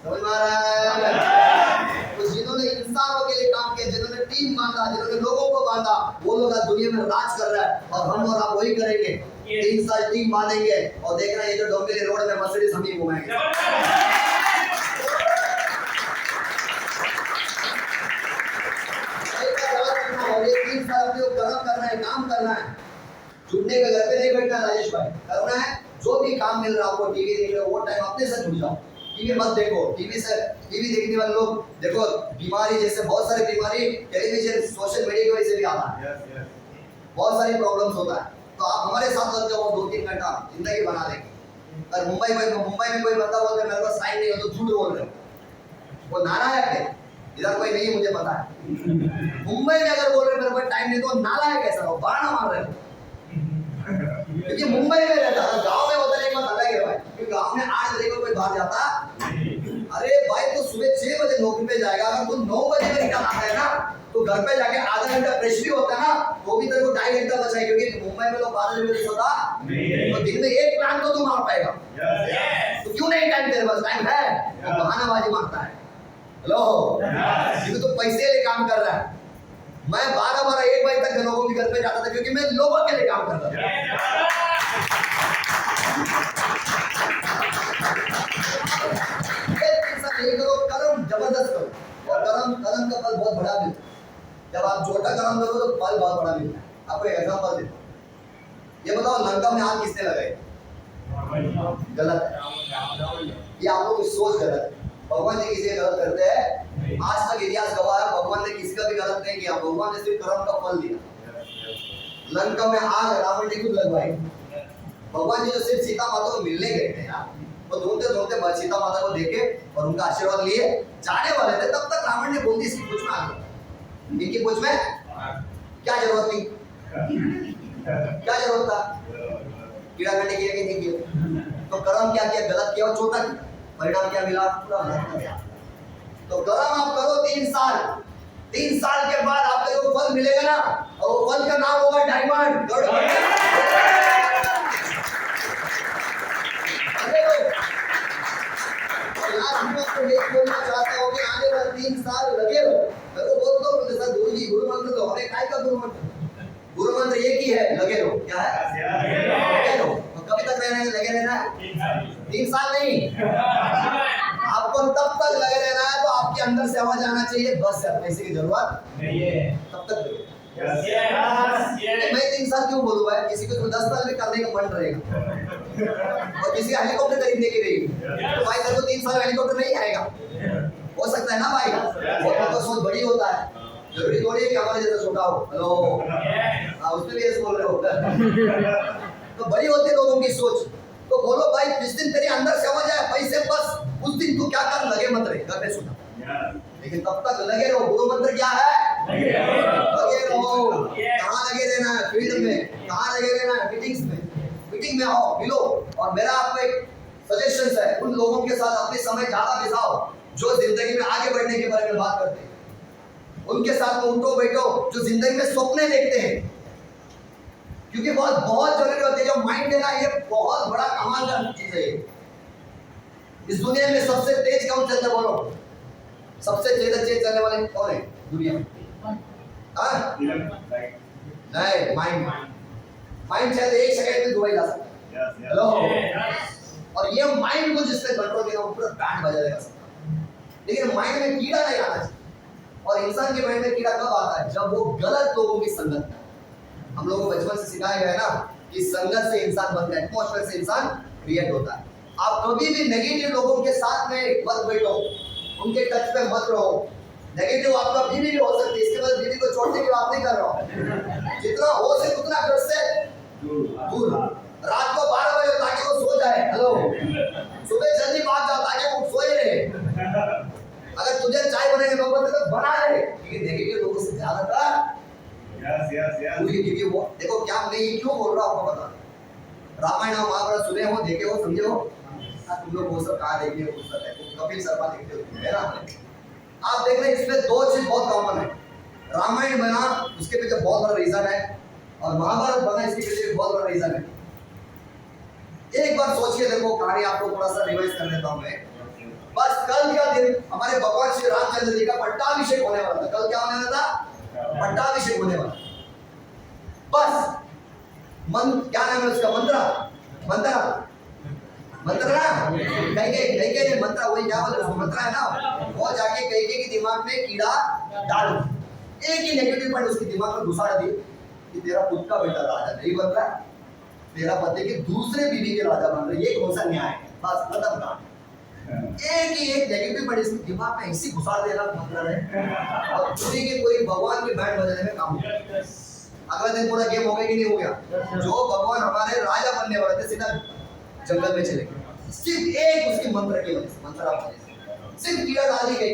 समझ में आ रहा है? तो जिन्होंने इंसानों के लिए काम किया, जिन्होंने टीम बांधा, जिन्होंने लोगों को बांधा, वो लोग आज दुनिया में राज कर रहा है, और हम और आप वही करेंगे। 3 साल टीम बांधेंगे और देखना ये जो डोंबिवली रोड में मर्सिडीज हम ही घुमाएंगे। कर्म करना है, काम करना है, जुड़ने के घर पे नहीं बैठना है राजेश भाई, करना है, जो भी काम मिल रहा है आपको, टीवी देख रहे हो वो टाइम अपने से जुड़ जाओ, टीवी मत देखो, टीवी देखने वाले लोग देखो बीमारी, जैसे बहुत सारी बीमारी टेलीविजन सोशल मीडिया की वजह से भी आता है, बहुत सारी प्रॉब्लम्स होता है, तो आप हमारे साथ लग जाओ, 2-3 घंटा जिंदगी बना देंगे। अगर मुंबई में कोई बंदा बोलते मेरे पास टाइम नहीं हो, तो झूठ बोल रहे हो, वो नालायक है, इधर कोई नहीं है मुझे पता है, मुंबई में अगर बोल रहे मेरे पास टाइम नहीं, तो नालायक कैसा हो, बहाना मार रहे हो, क्योंकि मुंबई में रहता है, गांव में होता नहीं, मत अलग है भाई, क्योंकि गांव में 8 बजे को कोई बाहर जाता, अरे भाई तो सुबह 6 बजे नौकरी पे जाएगा, अगर तू 9 बजे में निकल आता है ना, तो घर पे जाके आधा घंटा फ्रेश भी होता है ना, तो भी तेरे को 2.5 घंटा बचा है, क्योंकि मुंबई में लोग 12 बजे सोता, तो दिन में एक प्लान तो तू मार पाएगा, तो क्यों नहीं टाइम तेरे पास, टाइम है, तो बहानाबाजी मारता है। हेलो, क्योंकि तो पैसे लिए काम कर रहा है, मैं 12-1 बजे तक लोगों के घर पे जाता था, क्योंकि मैं लोगों के लिए काम करता था। नहीं करो, कर्म जबरदस्त करो, और कर्म का फल बहुत बड़ा मिलता है। जब आप छोटा कर्म करो तो फल बहुत बड़ा मिलता है। आपको एक एग्जांपल देता हूं, ये बताओ लंका में आग किसने लगाई? गलत है, ये आप लोग की सोच गलत है, भगवान जी किसी गलत करते हैं, आज तक इतिहास गवाह है, भगवान ने किसी का भी गलत नहीं किया, भगवान ने सिर्फ कर्म का फल दिया। लंका में आग रावण ने खुद लगवाई, भगवान जी जो सिर्फ सीता माता को मिलने गए थे यार, वो ढूंढते ढूंढते सीता माता को देखे और उनका आशीर्वाद लिए जाने वाले थे, तब तक रावण ने बोल दी इसकी पूछ में आ गया, इनकी पूछ में क्या जरूरत थी, क्या जरूरत था, कीड़ा करने के लिए कि नहीं किया, तो कर्म क्या किया, गलत किया और छोटा किया, परिणाम क्या मिला, पूरा गलत किया। तो कर्म आप करो 3 साल, 3 साल के बाद आपको जो फल मिलेगा ना, और वो फल का नाम होगा डायमंड। बोलना चाहता हूँ कि आने वाले 3 साल लगे हो, मैं तो बोलता हूँ जैसा गुरु जी गुरु मंत्र दो, हमें काय का गुरु मंत्र एक ही है, लगे रहो, क्या है, लगे रहो, तो कभी तक रहना है, लगे रहना है, 3 साल नहीं, आपको तब तक लगे रहना है, तो आपके अंदर से आवाज आना चाहिए बस यार पैसे की जरूरत नहीं है, तब तक मैं 3 साल क्यों बोलूँ भाई, किसी को 10 साल में करने का मन रहेगा और किसी हेलीकॉप्टर खरीदने की रहेगी, तो भाई तेरे को 3 साल हेलीकॉप्टर नहीं आएगा, हो सकता है ना भाई, वो तो सोच बड़ी होता है, जरूरी थोड़ी है कि हमारे जैसा छोटा हो। हेलो, उसमें भी ऐसे बोल रहे हो तो बड़ी होती है लोगों की सोच, तो बोलो भाई जिस दिन तेरे अंदर से आवाज आए पैसे, बस उस दिन तू क्या कर, लगे मत रहे, घर पे सुना, लेकिन तब तक लगे रहो। गुरु मंत्र क्या है, लगे रहो। कहाँ लगे रहना है, फील्ड में, कहाँ लगे रहना है, मीटिंग में आओ, मिलो, और मेरा आपको एक सजेशन है, उन लोगों के साथ अपने समय ज्यादा बिताओ जो जिंदगी में आगे बढ़ने के बारे में बात करते हैं, उनके साथ में उठो बैठो जो जिंदगी में सपने देखते हैं, क्योंकि बहुत जरूरी होती है, जो माइंड है ना, ये बहुत बड़ा कमाल का चीज है। इस दुनिया में सबसे तेज कौन चलता है, बोलो, सबसे तेज चलने वाले कौन है दुनिया में? नहीं, माइंड चलते 1 सेकंड में दुबई जा सकता है। हेलो, और ये माइंड को जिसने कंट्रोल किया वो पूरा बैंड बजा देगा सबका। लेकिन माइंड में कीड़ा नहीं आना चाहिए। और इंसान के माइंड में कीड़ा कब आता है? जब वो गलत लोगों की संगत में। हम लोगों को बचपन से सिखाया गया है ना कि संगत से इंसान बनता है, एटमॉस्फेयर से इंसान क्रिएट होता है। आप कभी भी नेगेटिव लोगों के साथ में मत बैठो, उनके टच पे मत रहो। नेगेटिव आपका बीवी भी हो सकती है, इसके बाद बीवी को छोड़ने की बात नहीं कर रहा हूँ। जितना हो सके उतना घर से दूर। रात को 12 बजे ताकि वो सो जाए। हेलो, सुबह जल्दी भाग जाओ ताकि वो सोए रहे। अगर तुझे चाय बनाने का नौबत है तो बना ले, लेकिन नेगेटिव लोगों से ज्यादा कर। क्योंकि वो देखो क्या, मैं ये क्यों बोल रहा हूँ आपको बता। रामायण और महाभारत सुने हो, देखे हो, समझे हो? तुम लोग वो सब कहाँ देखे हो? कपिल शर्मा देखते हो, है ना? आप देख रहे हैं इसमें दो चीज बहुत कॉमन है। रामायण बना उसके पीछे बहुत बड़ा रीजन है, और महाभारत बना इसके पीछे बहुत बड़ा रीजन है। एक बार सोचिए, देखो कहानी आपको थोड़ा सा रिवाइज कर लेता हूँ मैं। बस कल का दिन हमारे भगवान श्री रामचंद्र जी का पट्टाभिषेक होने वाला था। कल क्या होने वाला था? पट्टाभिषेक होने वाला। बस क्या नाम है उसका? मंत्रा कहीं मंत्रा, वही क्या बोलते हैं, मंत्रा है ना, वो जाके कहीं के दिमाग में कीड़ा डाल, एक ही नेगेटिव पॉइंट उसके दिमाग में घुसा दी कि तेरा खुद का बेटा राजा नहीं बन रहा, तेरा पति के दूसरे बीवी के राजा बन रहे, ये कौन सा न्याय है? बस खत्म कहानी। एक नेगेटिव पॉइंट इसके दिमाग में ऐसी घुसा देना मतलब है, और पूरी की पूरी भगवान के बैंड बजाने में काम हो। अगला दिन पूरा गेम हो गया कि नहीं हो गया? जो भगवान हमारे राजा बनने वाले थे सीधा जंगल में चले गए, सिर्फ एक उसकी मंत्र की वजह से, मंत्र सिर्फ कीड़ा डाल दी गई।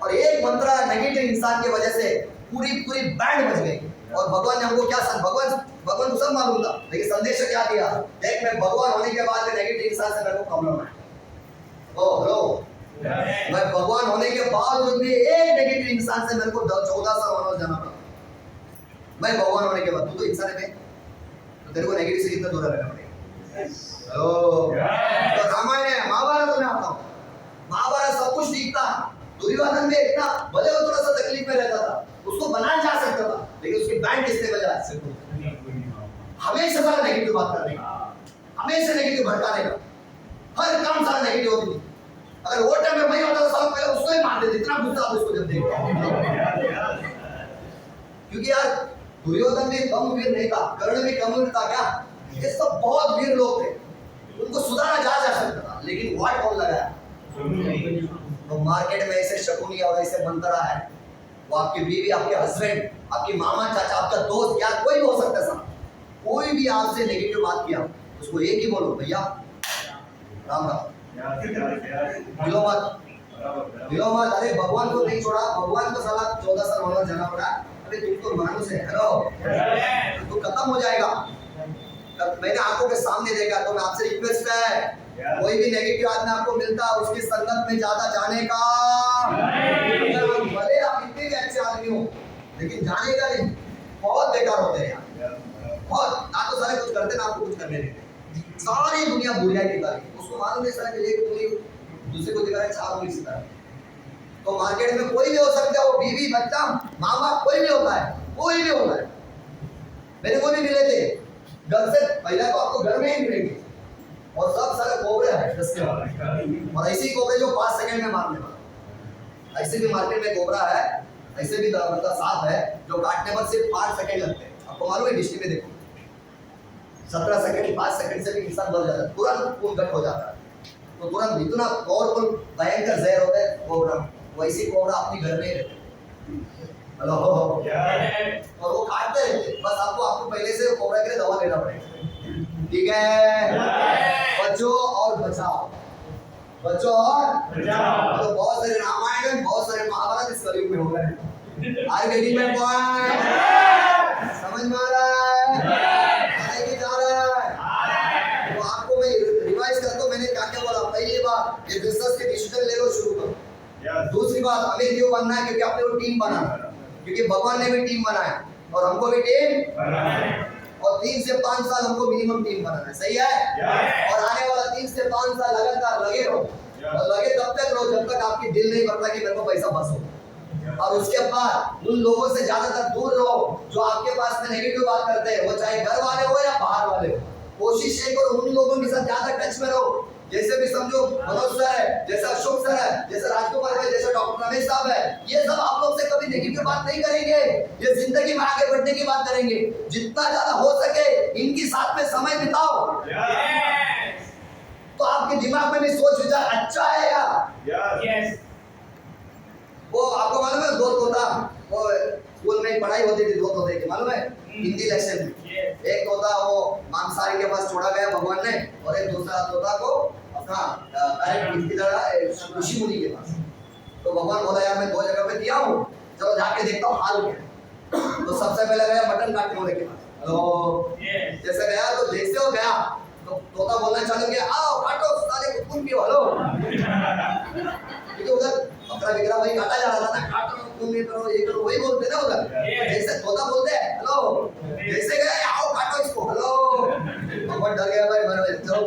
और एक मंत्र नेगेटिव इंसान की वजह से पूरी बैंड बज गई। और भगवान ने हमको क्या भगवान को सब मालूम था, लेकिन संदेश क्या दिया? देख, मैं भगवान होने के बाद नेगेटिव इंसान से मेरे को प्रॉब्लम है। ओ हेलो, मैं भगवान होने के बाद भी एक नेगेटिव इंसान से मेरे को 14 साल वनवास जाना पड़ा। मैं भगवान होने के बाद, तू तो इंसान है, तो तेरे को नेगेटिव से कितना दूर रहना पड़ेगा। तो रामायण है, महाभारत में आता हूँ। महाभारत सब कुछ ठीक था, दुर्योधन में इतना भले वो थोड़ा सा तकलीफ में रहता था, उसको बनाया जा सकता था, लेकिन उसकी बैंड किसने बजा? हमेशा सारा नेगेटिव बात करने का, हमेशा नेगेटिव भड़काने का, हर काम सारा नेगेटिव होती थी। अगर वो टाइम में मैं होता तो साल पहले उसको ही मार देते, इतना गुस्सा आता उसको जब देखते। क्योंकि यार दुर्योधन भी कम वीर नहीं था, कर्ण भी कम वीर था क्या? ये सब बहुत वीर लोग थे, उनको सुधारा जा सकता था, लेकिन वाट कौन लगाया? तो मार्केट में ऐसे शकुनी और ऐसे मंत्रा है, वो आपकी बीवी, आपके हस्बैंड, आपकी मामा, चाचा, आपका दोस्त, क्या कोई भी हो सकता है। सब कोई भी आपसे नेगेटिव बात किया, उसको एक ही बोलो, भैया राम राम, मिलो मत। अरे भगवान को नहीं छोड़ा, भगवान को साला 14 साल वनवास जाना पड़ा। अरे तुम तो मानुस है, हेलो, तो खत्म हो जाएगा। मैंने आंखों के सामने देखा, तो मैं आपसे रिक्वेस्ट है, कोई भी नेगेटिव आदमी आपको मिलता है उसकी संगत में ज्यादा जाने का, भले आप इतने भी अच्छे आदमी हो, लेकिन जाने का नहीं, बहुत बेकार होते हैं यार, बहुत। ना तो सारे कुछ करते, ना आपको कुछ करने देते, सारी दुनिया बुराई निकाली, उसको मालूम नहीं सारे एक पूरी दूसरे को दिखा रहे, 4 उंगली सिखा रहे। तो मार्केट में कोई भी हो सकता है, वो बीवी, बच्चा, माँ बाप, कोई भी होता है, कोई भी होता है। मेरे को भी मिले थे, घर से पहले तो आपको घर में ही मिलेंगे, और सब सारे कोबरे हैं 10 के बाद, और ऐसे ही कोबरे जो 5 सेकंड में मारने वाला। ऐसे भी मार्केट में कोबरा है, ऐसे भी मतलब सांप है जो काटने पर सिर्फ 5 सेकंड लगते हैं। आपको मालूम है, डिस्ट्री में देखो 17 सेकंड, 5 सेकंड से भी इंसान मर जाता है, तुरंत खून कट हो जाता है। तो तुरंत इतना पावरफुल भयंकर जहर होता है कोबरा, वैसे कोबरा अपने घर में रहते हैं। हेलो, और वो काटते रहते, बस आपको पहले से कोबरा के लिए दवा लेना पड़ेगा, ठीक है? बचो और बचाओ, बचो और बचाओ। तो बहुत सारे रामायण में, बहुत सारे महाभारत इस कलयुग में हो गए हैं। Are getting my point? समझ में आ रहा है? आगे की जा रहा है? तो आपको मैं रिवाइज करता हूं, मैंने क्या क्या बोला। पहली बात, ये बिजनेस के डिसीजन ले लो, शुरू करो। दूसरी बात, हमें क्यों बनना है? क्योंकि आपने वो टीम बनाना, क्योंकि भगवान ने भी टीम बनाया और हमको भी टीम बनाना है, और 3 से 5 साल हमको मिनिमम टीम बनाना है, सही है? और आने वाला 3 से 5 साल लगातार लगे रहो, और लगे तब तक रहो जब तक आपकी दिल नहीं करता कि मेरे को पैसा बस हो। और उसके बाद उन लोगों से ज्यादातर दूर रहो जो आपके पास में नेगेटिव बात करते हैं, वो चाहे घर वाले हो या बाहर वाले हो, कोशिश ये करो उन लोगों के साथ ज्यादा टच में रहो, जैसे भी समझो मनोज सर है, जैसा अशोक सर है, जैसा राजकुमार है, जैसा डॉक्टर रमेश साहब है, ये सब आप लोग से कभी नेगेटिव बात नहीं करेंगे, ये जिंदगी में आगे बढ़ने की बात करेंगे। जितना ज्यादा हो सके इनकी साथ में समय बिताओ, तो आपके दिमाग में भी सोच विचार अच्छा आएगा। वो आपको मालूम है दो तोता, वो स्कूल में पढ़ाई होती थी, दो तोते की मालूम है हिंदी लेक्चर में। एक तोता वो मांसाहारी के पास छोड़ा गया भगवान ने, और एक दूसरा तोता को ऋषि मुनि के पास। तो भगवान बोला यार मैं दो जगह पे दिया हूँ, चलो जाके देखता हूँ हाल क्या। तो सबसे पहले गया मटन काटने वाले के पास, हेलो जैसे गया तो जैसे हो गया तो तोता बोलना चालू किया, आओ काटो साले को खून पियो, हेलो क्योंकि उधर बकरा बिकरा वही काटा जा रहा था ना, काटो खून ये करो ये करो वही बोलते ना उधर, जैसे तोता बोलते हैं हेलो, जैसे गए आओ काटो इसको, हेलो भगवान डर गया भाई मरो चलो।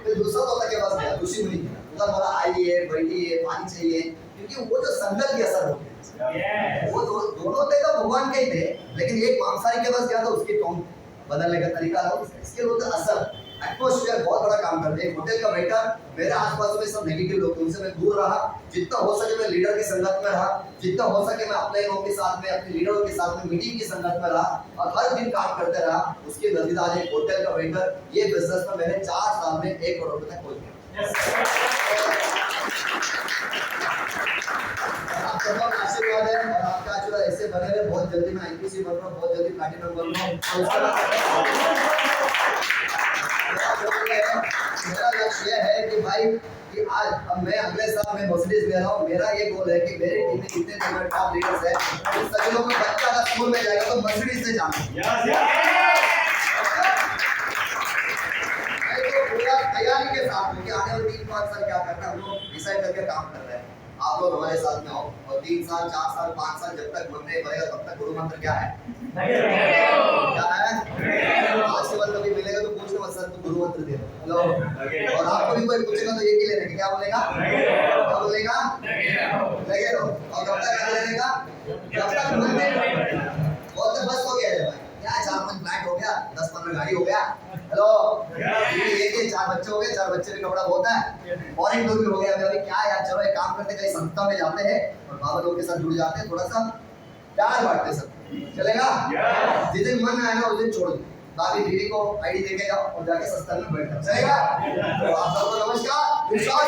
फिर दूसरा तोता के पास गया ऋषि मुनि, उधर बोला आइए बैठिए पानी चाहिए, क्योंकि वो जो संगत के असर होते हैं, वो दोनों थे तो भगवान के ही थे, लेकिन एक मांसाहारी के पास गया तो उसकी टोन बदलने का तरीका था, इसके होता असर एटमॉस्फेयर बहुत बड़ा काम करते हैं। होटल का वेटर मेरे आसपास में सब नेगेटिव लोग, उनसे मैं दूर रहा, जितना हो सके मैं लीडर की संगत में रहा, जितना हो सके मैं अपने लोगों के साथ में अपने लीडरों के साथ में मीटिंग की संगत में रहा और हर दिन काम करते रहा। उसके नतीजा आज एक होटल का वेटर ये बिजनेस में मैंने 4 साल में 1 करोड़ रुपए तक पहुंच गया। आप सबका आशीर्वाद है और आपका आशीर्वाद ऐसे बने रहे, बहुत जल्दी मैं आईपीसी बन रहा हूँ, बहुत जल्दी प्लैटिनम बन रहा हूँ। मेरा लक्ष्य यह है कि भाई कि आज अब मैं अगले साल मैं मर्सिडीज ले रहा हूँ, मेरा ये गोल है कि मेरे टीम में जितने मेरे टॉप लीडर्स हैं उन सभी लोगों का बच्चा अगर स्कूल में जाएगा तो मर्सिडीज से जाना। तो पूरा तैयारी के साथ क्योंकि आने वाले 3-5 साल क्या करना है हम लोग डिसाइड करके काम कर रहे हैं। आप लोग हमारे साथ में आओ और 3 साल 4 साल 5 साल जब तक मन नहीं भरेगा तब तक गुरु मंत्र क्या है? क्या है? आज के बाद कभी मिलेगा तो पूछना मत सर तो गुरु मंत्र दे दो, हेलो। और आपको भी कोई पूछेगा तो ये ही लेने क्या बोलेगा? क्या बोलेगा? लगे रहो। और कब तक लेने का? जब तक मन नहीं बहुत बस हो गया है भाई, क्या 4-5 फ्लैट हो गया, 10-15 गाड़ी हो गया, हेलो ये 4 बच्चे हो गए, 4 बच्चे भी कपड़ा बहुत है, फॉरेन टूर भी हो गया। अभी क्या यार चलो एक काम करते कहीं संस्था में जाते हैं और बाबा लोगों के साथ जुड़ जाते हैं, थोड़ा सा प्यार बांटते सब चलेगा। जिस दिन मन आएगा उस दिन छोड़ दो, बाकी बीवी को आईडी देके जाओ और जाके सत्संग में बैठ जाओ, चलेगा। तो आप सबको नमस्कार, विश्वास